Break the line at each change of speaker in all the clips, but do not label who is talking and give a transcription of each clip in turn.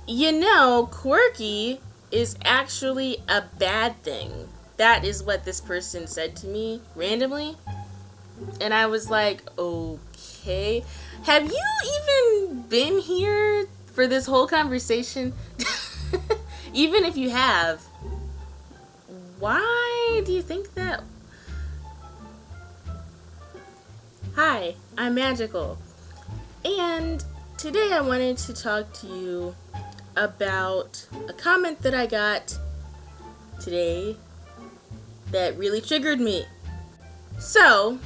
You know, quirky is actually a bad thing. That is what this person said to me randomly. And I was like, okay. Have you even been here for this whole conversation? Even if you have, why do you think that? Hi, I'm Magical. And today I wanted to talk to you about a comment that I got today that really triggered me. So,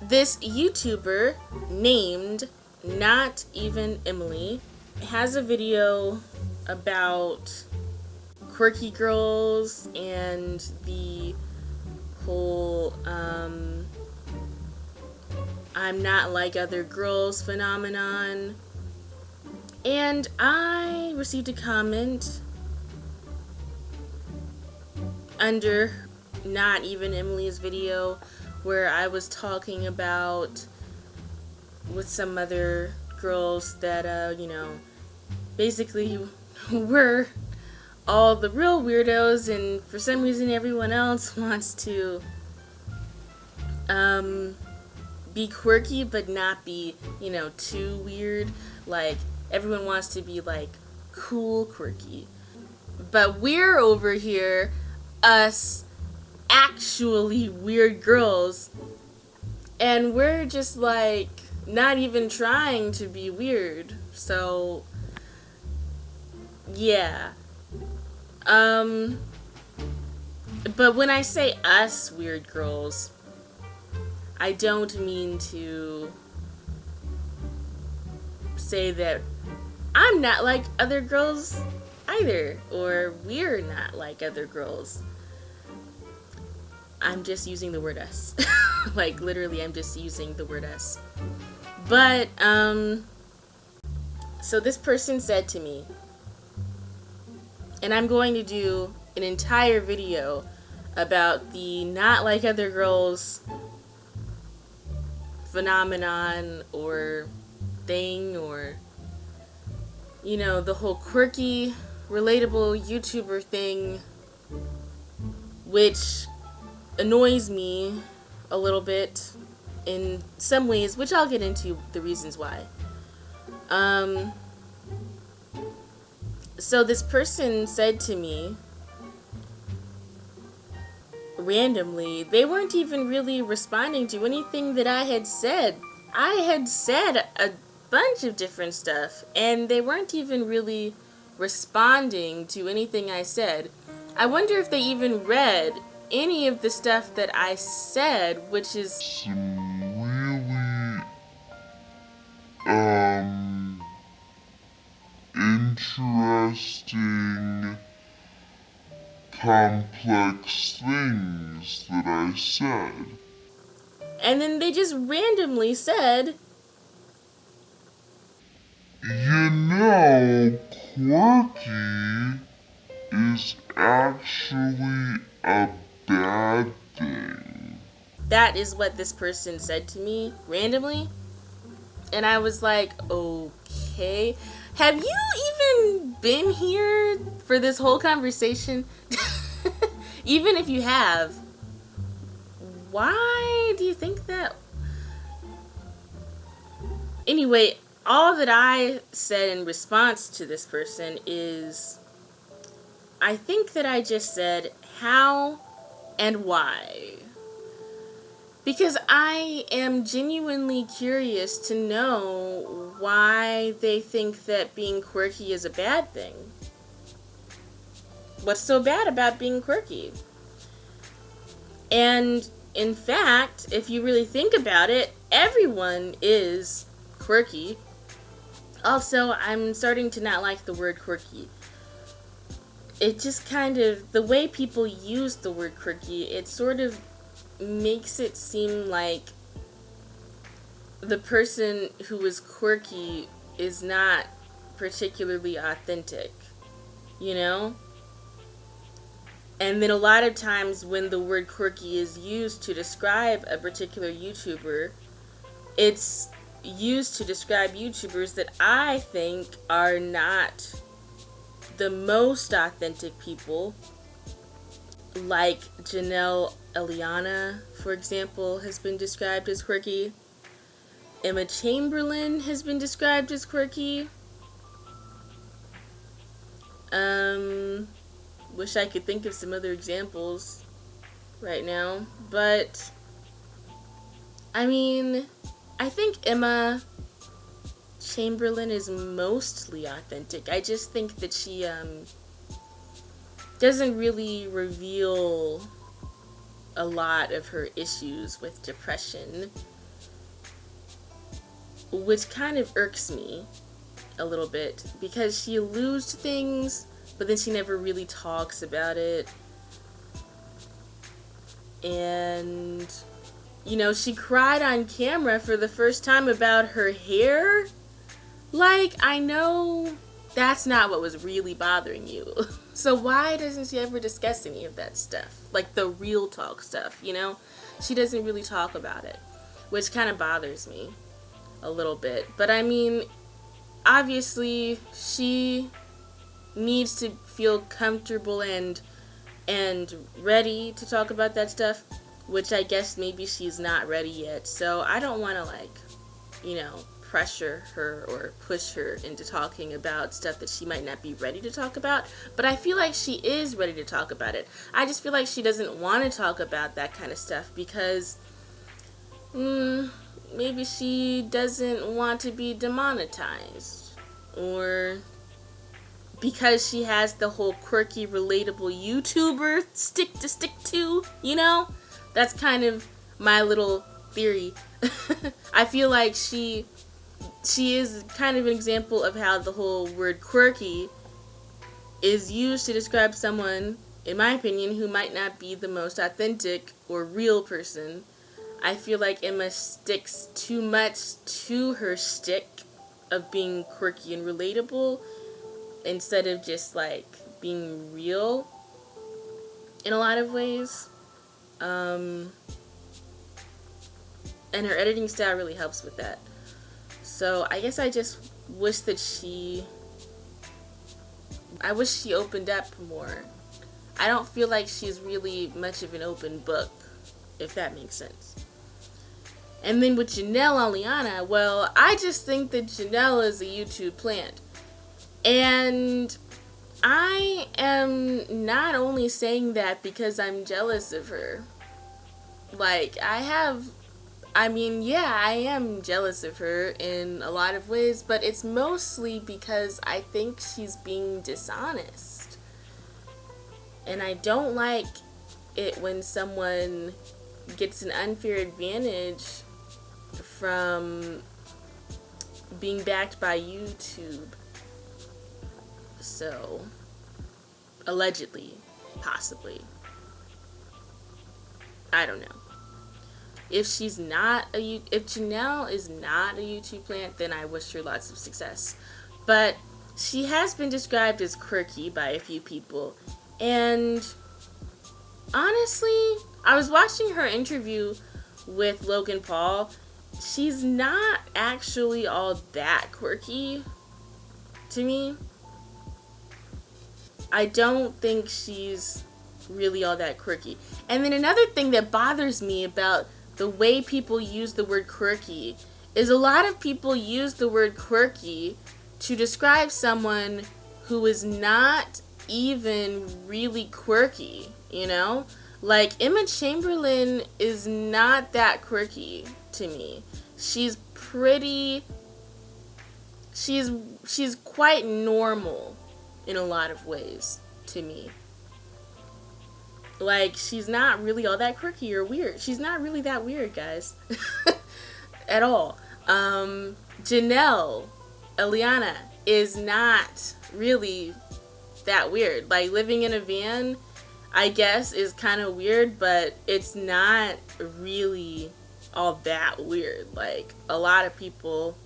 this YouTuber named Not Even Emily has a video about quirky girls and the whole I'm not like other girls phenomenon. And I received a comment under Not Even Emily's video where I was talking about with some other girls that, basically were all the real weirdos, and for some reason everyone else wants to be quirky but not be, too weird. Like, everyone wants to be like cool quirky. But we're over here, us actually weird girls, and we're just like not even trying to be weird. So yeah. But when I say us weird girls, I don't mean to say that I'm not like other girls either, or we're not like other girls. I'm just using the word us. Like, literally, I'm just using the word us. But, so this person said to me, and I'm going to do an entire video about the not like other girls phenomenon or thing, or, the whole quirky, relatable YouTuber thing, which annoys me a little bit in some ways, which I'll get into the reasons why. So this person said to me randomly, they weren't even really responding to anything that I had said. I had said a bunch of different stuff, and they weren't even really responding to anything I said. I wonder if they even read any of the stuff that I said, which is
some really interesting, complex things that I said.
And then they just randomly said,
Quirky is actually a bad thing.
that is what this person said to me randomly. And I was like, okay. Have you even been here for this whole conversation? Even if you have, why do you think that? Anyway, all that I said in response to this person is, I think that I just said how and why. Because I am genuinely curious to know why they think that being quirky is a bad thing. What's so bad about being quirky? And in fact, if you really think about it, everyone is quirky. Also, I'm starting to not like the word quirky. It just kind of, the way people use the word quirky, it sort of makes it seem like the person who is quirky is not particularly authentic, And then a lot of times when the word quirky is used to describe a particular YouTuber, it's used to describe YouTubers that I think are not the most authentic people, like Janelle Eliana, for example, has been described as quirky. Emma Chamberlain has been described as quirky. Wish I could think of some other examples right now, but I mean, I think Emma Chamberlain is mostly authentic. I just think that she doesn't really reveal a lot of her issues with depression, which kind of irks me a little bit, because she alludes to things, but then she never really talks about it. And, you know, she cried on camera for the first time about her hair. Like, I know that's not what was really bothering you. So why doesn't she ever discuss any of that stuff? Like the real talk stuff, you know? She doesn't really talk about it, which kind of bothers me a little bit. But I mean, obviously she needs to feel comfortable and ready to talk about that stuff, which I guess maybe she's not ready yet. So I don't want to, like, you know, pressure her or push her into talking about stuff that she might not be ready to talk about. But I feel like she is ready to talk about it. I just feel like she doesn't want to talk about that kind of stuff because maybe she doesn't want to be demonetized, or because she has the whole quirky, relatable YouTuber stick to, you know? That's kind of my little theory. I feel like she is kind of an example of how the whole word quirky is used to describe someone, in my opinion, who might not be the most authentic or real person. I feel like Emma sticks too much to her shtick of being quirky and relatable instead of just, like, being real in a lot of ways. And her editing style really helps with that. So I guess I just wish that she opened up more. I don't feel like she's really much of an open book, if that makes sense. And then with Janelle Eliana, well, I just think that Janelle is a YouTube plant. And I am not only saying that because I'm jealous of her. Like, I am jealous of her in a lot of ways, but it's mostly because I think she's being dishonest. And I don't like it when someone gets an unfair advantage from being backed by YouTube. So, allegedly, possibly. I don't know. If Janelle is not a YouTube plant, then I wish her lots of success. But she has been described as quirky by a few people. And honestly, I was watching her interview with Logan Paul. She's not actually all that quirky to me. I don't think she's really all that quirky. And then another thing that bothers me about the way people use the word quirky is a lot of people use the word quirky to describe someone who is not even really quirky, you know? Like, Emma Chamberlain is not that quirky to me. She's quite normal in a lot of ways to me. Like, she's not really all that quirky or weird. She's not really that weird, guys. At all. Janelle Eliana is not really that weird. Like, living in a van, I guess, is kind of weird, but it's not really all that weird. Like, a lot of people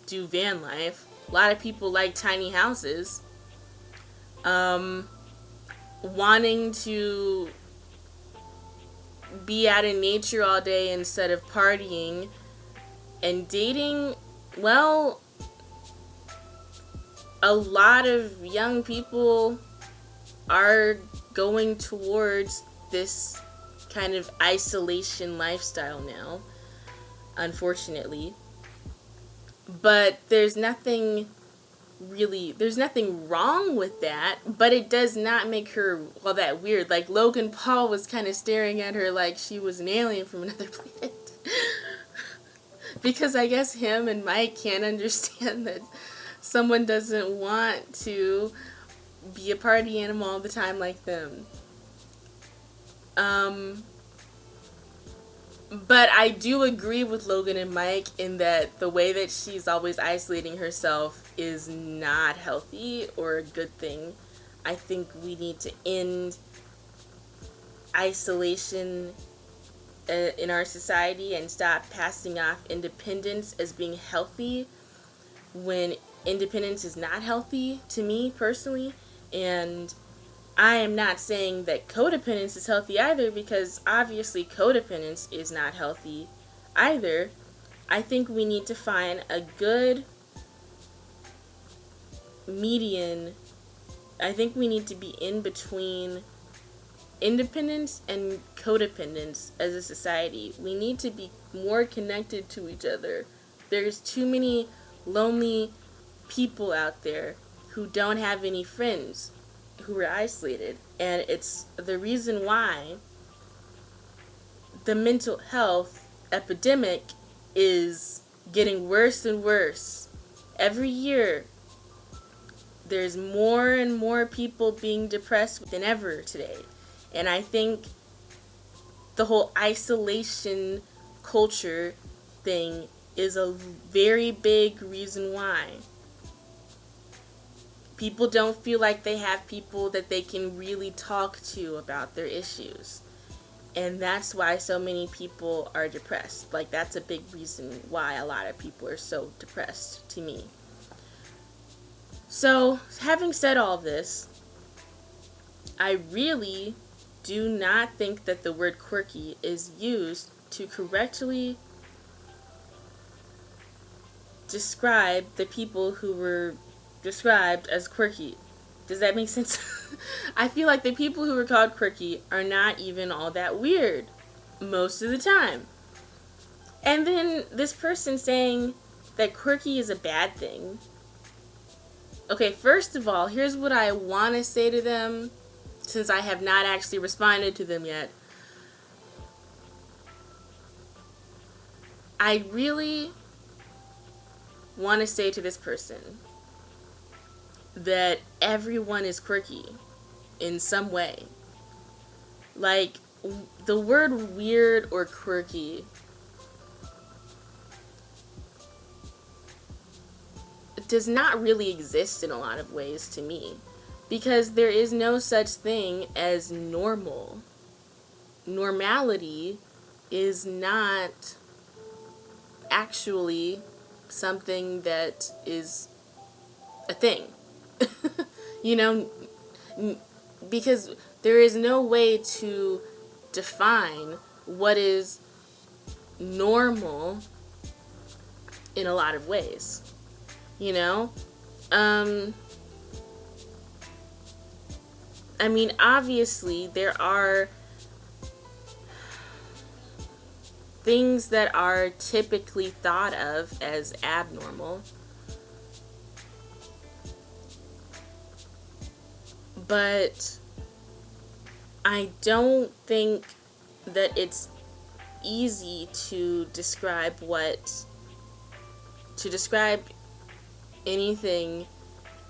do van life. A lot of people like tiny houses. Wanting to be out in nature all day instead of partying, and dating, well, a lot of young people are going towards this kind of isolation lifestyle now, unfortunately. But there's nothing wrong with that, but it does not make her all that weird. Like, Logan Paul was kind of staring at her like she was an alien from another planet. Because I guess him and Mike can't understand that someone doesn't want to be a party animal all the time like them. But I do agree with Logan and Mike in that the way that she's always isolating herself is not healthy or a good thing. I think we need to end isolation in our society and stop passing off independence as being healthy when independence is not healthy, to me personally. And I am not saying that codependence is healthy either, because obviously codependence is not healthy either. I think we need to find a good median. I think we need to be in between independence and codependence as a society. We need to be more connected to each other. There's too many lonely people out there who don't have any friends, who are isolated, and it's the reason why the mental health epidemic is getting worse and worse. Every year there's more and more people being depressed than ever today. And I think the whole isolation culture thing is a very big reason why. People don't feel like they have people that they can really talk to about their issues. And that's why so many people are depressed. Like, that's a big reason why a lot of people are so depressed, to me. So, having said all this, I really do not think that the word quirky is used to correctly describe the people who were described as quirky. Does that make sense? I feel like the people who were called quirky are not even all that weird most of the time. And then this person saying that quirky is a bad thing. Okay, first of all, here's what I want to say to them, since I have not actually responded to them yet. I really want to say to this person that everyone is quirky in some way. Like, the word weird or quirky does not really exist in a lot of ways to me, because there is no such thing as normal. Normality is not actually something that is a thing. You know, because there is no way to define what is normal in a lot of ways. You know? I mean, obviously, there are things that are typically thought of as abnormal. But I don't think that it's easy to describe anything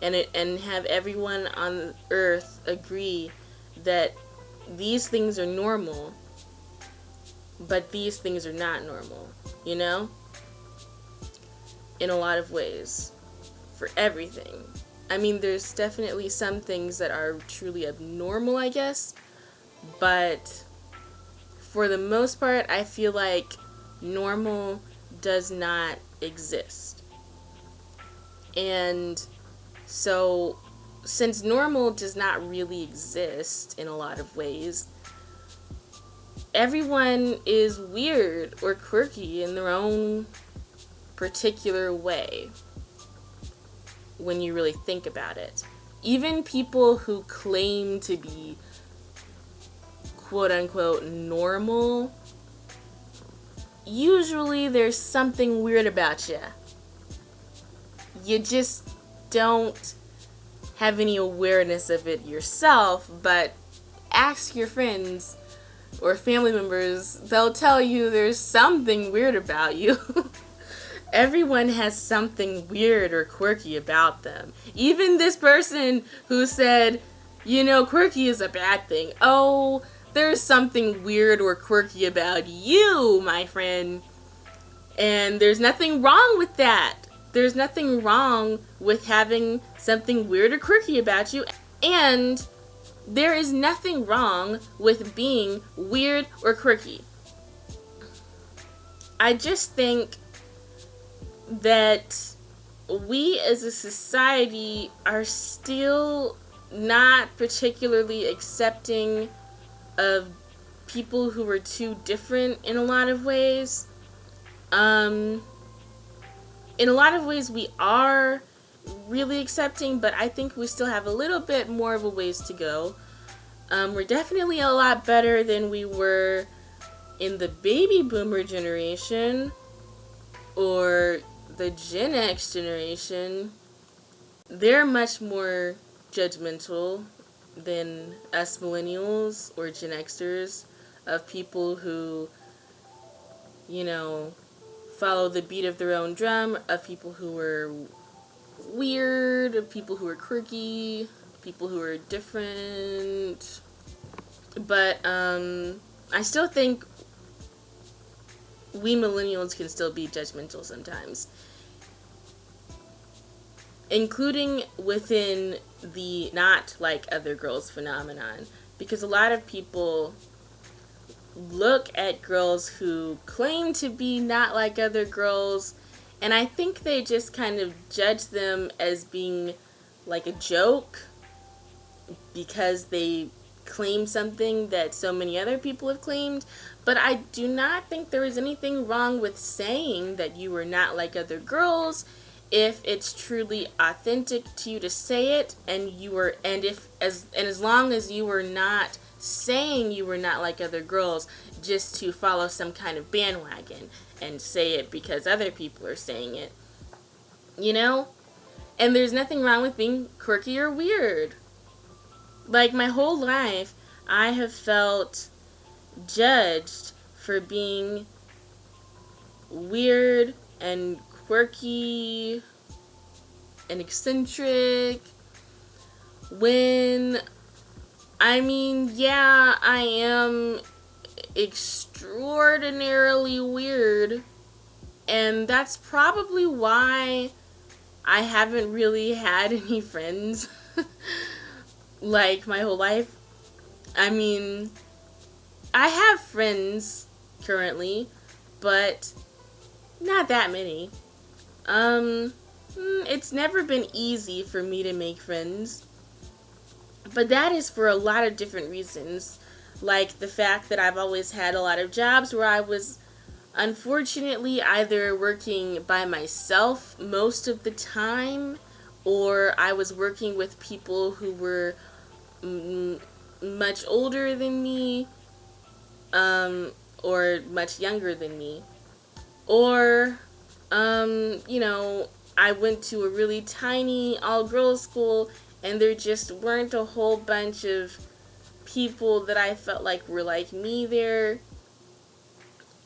and have everyone on earth agree that these things are normal, but these things are not normal, you know? In a lot of ways. For everything. I mean, there's definitely some things that are truly abnormal, I guess, but for the most part, I feel like normal does not exist. And so, since normal does not really exist in a lot of ways, everyone is weird or quirky in their own particular way. when you really think about it. Even people who claim to be quote unquote normal, usually there's something weird about you. You just don't have any awareness of it yourself, but ask your friends or family members, they'll tell you there's something weird about you. Everyone has something weird or quirky about them. Even this person who said, quirky is a bad thing. Oh, there's something weird or quirky about you, my friend. And there's nothing wrong with that. There's nothing wrong with having something weird or quirky about you. And there is nothing wrong with being weird or quirky. I just think that we as a society are still not particularly accepting of people who are too different in a lot of ways. In a lot of ways we are really accepting, but I think we still have a little bit more of a ways to go. We're definitely a lot better than we were in the baby boomer generation or the Gen X generation. They're much more judgmental than us millennials or Gen Xers of people who, follow the beat of their own drum, of people who are weird, of people who are quirky, people who are different. But I still think we millennials can still be judgmental sometimes, including within the not like other girls phenomenon, because a lot of people look at girls who claim to be not like other girls, and I think they just kind of judge them as being like a joke because they claim something that so many other people have claimed. But I do not think there is anything wrong with saying that you are not like other girls if it's truly authentic to you to say it, and as long as you are not saying you were not like other girls just to follow some kind of bandwagon and say it because other people are saying it. And there's nothing wrong with being quirky or weird. Like, my whole life I have felt judged for being weird and quirky and eccentric, when yeah, I am extraordinarily weird, and that's probably why I haven't really had any friends like my whole life. I have friends currently, but not that many. It's never been easy for me to make friends, but that is for a lot of different reasons, like the fact that I've always had a lot of jobs where I was unfortunately either working by myself most of the time, or I was working with people who were much older than me, or much younger than me, or I went to a really tiny all-girls school, and there just weren't a whole bunch of people that I felt like were like me there.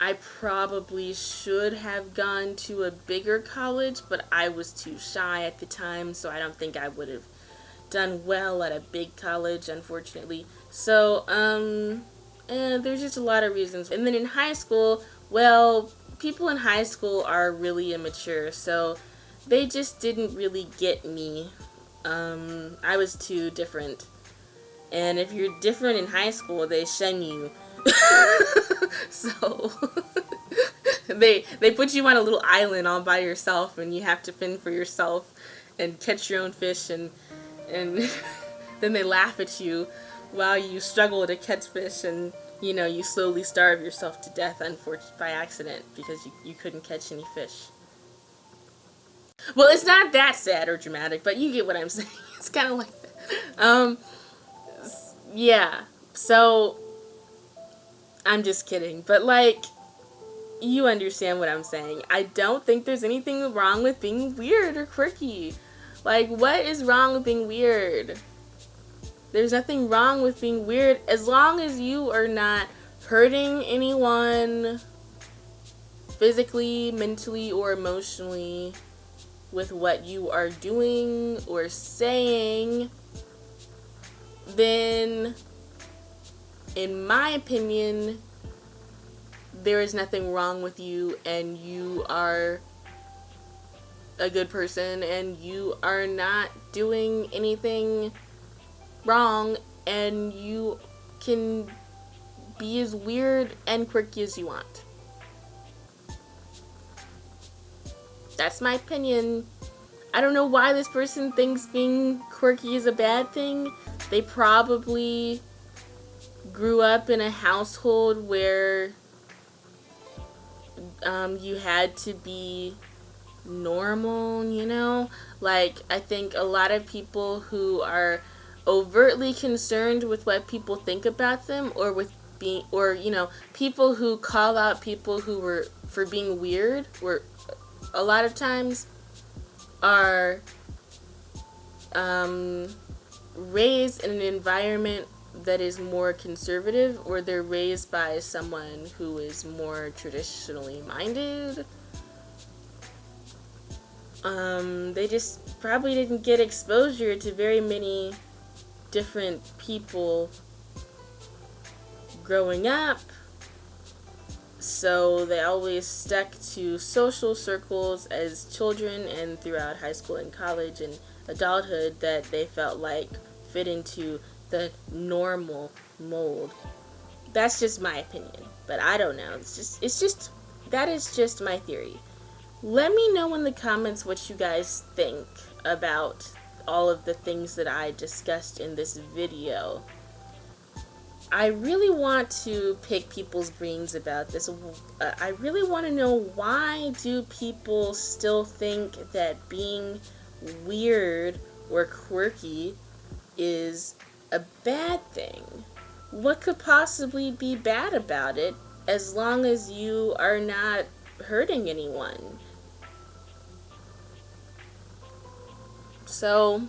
I probably should have gone to a bigger college, but I was too shy at the time, so I don't think I would have done well at a big college, unfortunately. So, there's just a lot of reasons. And then in high school, well, people in high school are really immature, so they just didn't really get me. I was too different. And if you're different in high school, they shun you. So they put you on a little island all by yourself, and you have to fend for yourself and catch your own fish, and then they laugh at you while you struggle to catch fish, and you slowly starve yourself to death by accident because you couldn't catch any fish. Well, it's not that sad or dramatic, but you get what I'm saying. It's kind of like that. Yeah. So, I'm just kidding. But, like, you understand what I'm saying. I don't think there's anything wrong with being weird or quirky. Like, what is wrong with being weird? There's nothing wrong with being weird as long as you are not hurting anyone physically, mentally, or emotionally with what you are doing or saying. Then, in my opinion, there is nothing wrong with you, and you are a good person, and you are not doing anything wrong, and you can be as weird and quirky as you want. That's my opinion. I don't know why this person thinks being quirky is a bad thing. They probably grew up in a household where you had to be normal, you know? Like, I think a lot of people who are overtly concerned with what people think about them, or with being, or, you know, people who call out people who were for being weird, were a lot of times are raised in an environment that is more conservative, or they're raised by someone who is more traditionally minded. They just probably didn't get exposure to very many different people growing up, so they always stuck to social circles as children and throughout high school and college and adulthood that they felt like fit into the normal mold. That's just my opinion, but I don't know. That is just my theory. Let me know in the comments what you guys think about all of the things that I discussed in this video. I really want to pick people's brains about this. I really want to know, why do people still think that being weird or quirky is a bad thing? What could possibly be bad about it, as long as you are not hurting anyone? So,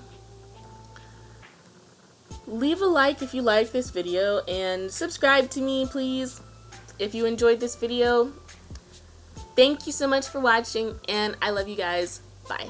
leave a like if you like this video, and subscribe to me, please, if you enjoyed this video. Thank you so much for watching, and I love you guys. Bye.